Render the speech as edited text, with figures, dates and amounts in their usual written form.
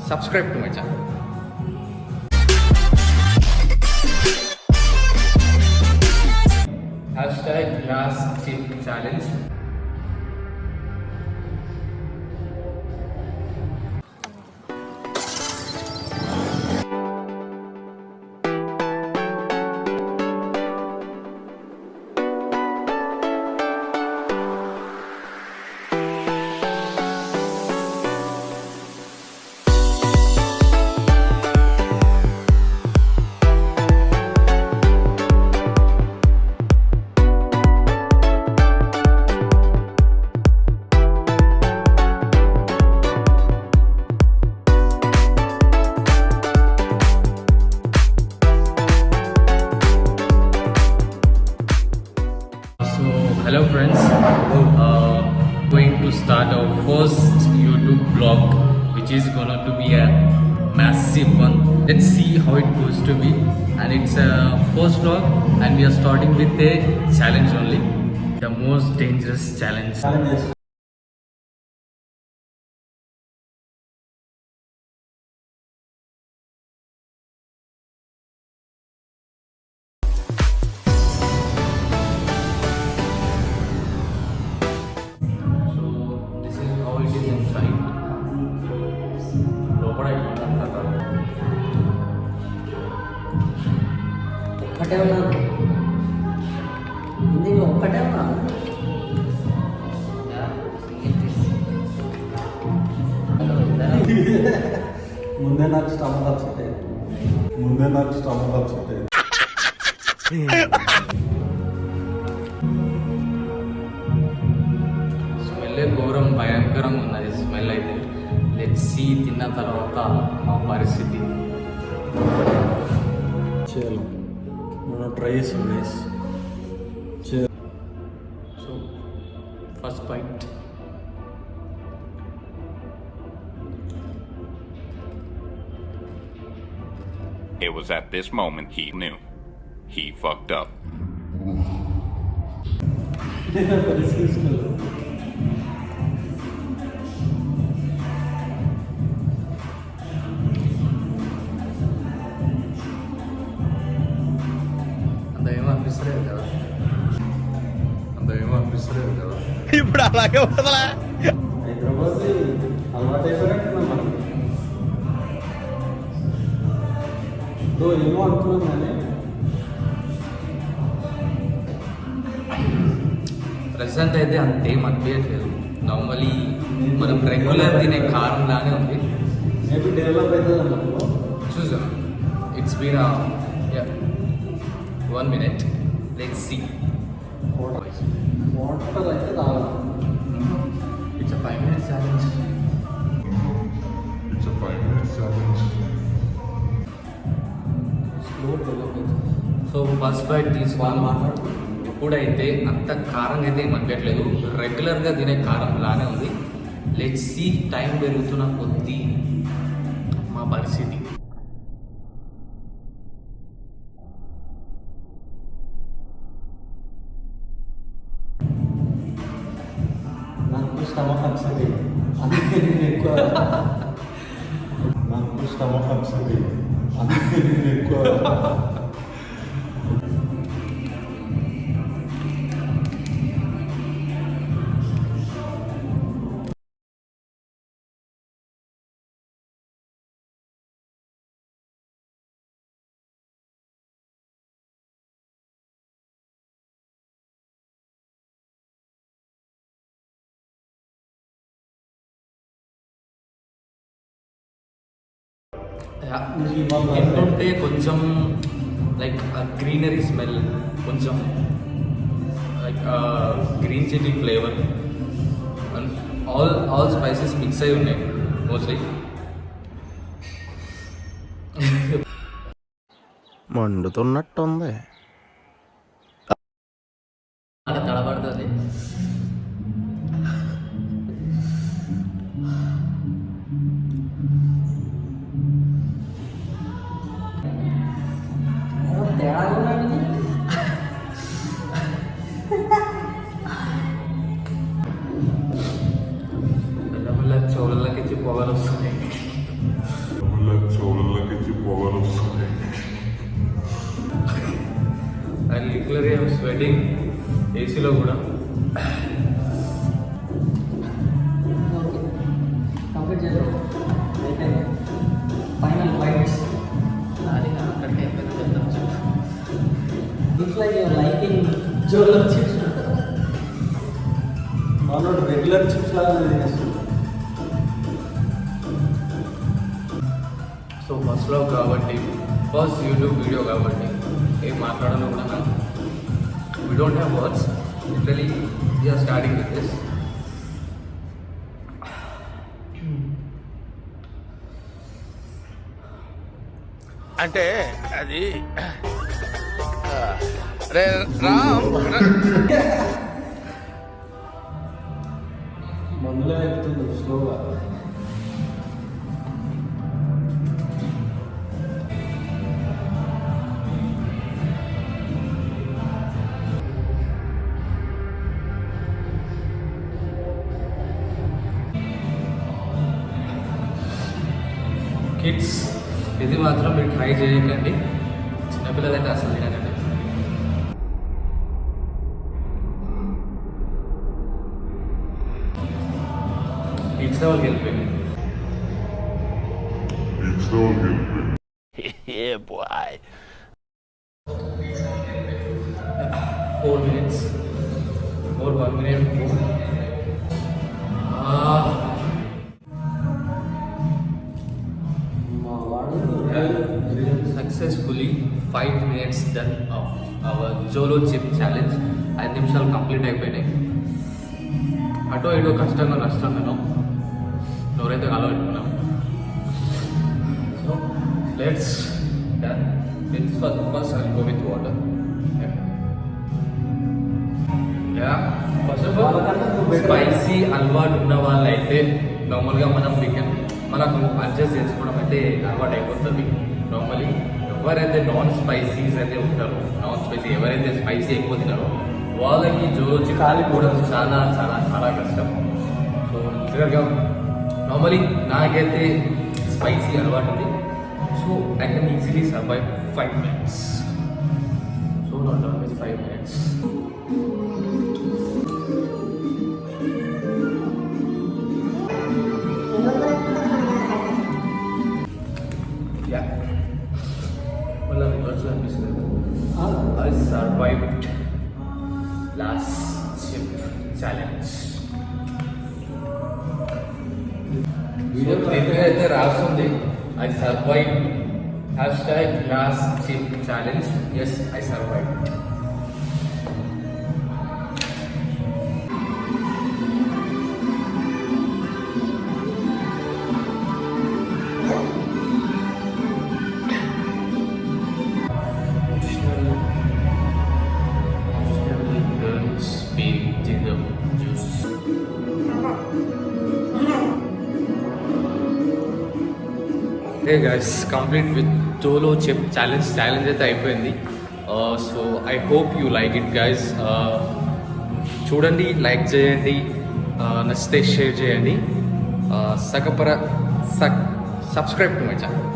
subscribe to my channel. Hashtag last chip challenge. Hello friends, going to start our first YouTube vlog, which is gonna to be a massive one. Let's see how it goes to be. And it's a first vlog, and we are starting with a challenge only, the most dangerous challenge. ఒక్కటే ఉన్నాను ఇందులో ఒక్కటే ఉన్నాను ముందే నాకు stomach upset smell ఘోరం భయంకరంగా ఉన్నది స్మెల్ అయితే. లెట్స్ సీ తిన్న తర్వాత మా పరిస్థితి. చేయాలి మనం ట్రై చేసాం guys. So first bite. It was at this moment he knew. He fucked up. అంతేమో అనిపిస్తలేదు కదా. ఇప్పుడు అలాగే ఉంటుందా? హైదరాబాద్ అలవాటు అయిపోయినట్టున్నాం మనం. ఏమో అనుకున్నాం కానీ ప్రెసెంట్ అయితే అంతేం అనిపించట్లేదు. నార్మలీ మనం రెగ్యులర్ తినే కారం లానే ఉంది. మేబీ డెవలప్ అవుతుంది అన్నప్పుడు చూసా. It's been 1 minute. Let's see. Water అయితే రావాలి. It's 5 minutes challenge. So first bite తీసుకొని ఇప్పుడైతే అంత కారం అయితే ఏమనిపించట్లేదు. రెగ్యులర్గా తినే కారం లానే ఉంది. లెట్స్ సీ టైం పెరుగుతున్న కొద్దీ మా పరిస్థితి. నాకు స్టమక్ అప్సెట్ అయ్యింది, అందుకే నేను ఎక్కువ ఏంటంటే కొంచెం లైక్ గ్రీనరీ స్మెల్, కొంచెం like green chilli flavour, and all spices mix అయి ఉన్నాయి మోస్ట్లీ. మండుతున్నట్టుంది. అలా తడబడుతుంది. చెవులకి పొగలు వస్తున్నాయి. అండ్ లిటరలీ ఐఎమ్ స్వెటింగ్ ఏసీలో కూడా. ఓకే కంప్లీట్ చేద్దాం. అయిపోయింది. Final 5 minutes. అది అక్కడికి అయిపోయింది చెప్తాను చెప్పు. Looks like your liking Jolo chips. మనోడు రెగ్యులర్ చిప్స్ లాగా తినేస్తుంది. సో ఫస్ట్ వ్లాగ్ కాబట్టి, ఫస్ట్ యూట్యూబ్ వీడియో కాబట్టి ఏం మాట్లాడాలో కూడా నాకు we don't have words. Literally we are starting with this. అంటే అది రే రామ్ మందులో ఎక్కుతుంది స్లోగా. కిడ్స్ ఇది మాత్రం మీరు ట్రై చేయకండి. చిన్నపిల్లలైతే అసలు తినకండి. పిజ్జా వాళ్ళకి వెళ్ళిపోయింది. Yeah, boy. 4 minutes. More 1 minute more. మా వాడు Successfully 5 minutes done of our Jolo chip challenge. 5 నిమిషాలు కంప్లీట్ అయిపోయినాయి. అటో ఇటో కష్టంగా నష్టంగానో ఎవరైతే కలబెట్టుకున్నాం. So let's done. It's first I'll go with water. First of all spicy అలవాటు ఉన్న వాళ్ళైతే నార్మల్గా మనకు అడ్జస్ట్ చేసుకోవడం అయితే అలవాటు అయిపోతుంది. నార్మలీ ఎవరైతే నాన్ స్పైసీస్ అయితే ఉంటారో, నాన్ స్పైసీ ఎవరైతే స్పైసీ ఎక్కువ తినారో వాళ్ళకి జోలో చిప్ కాలిపోవడం చాలా చాలా చాలా కష్టం. సో లిటరల్గా నార్మలీ నాకైతే స్పైసీ అలవాటు ఉంది. So I can easily survive 5 minutes. So not done with 5 minutes. Yeah. Well, what's that? I survived last chip challenge. వీడియో అయితే రాస్తుంది I survive #last chip challenge. Yes I survive. Hey guys, complete with Jolo chip challenge అయితే అయిపోయింది. So I hope you like it guys. చూడండి, like చేయండి, నచ్చితే share చేయండి. Subscribe to my channel.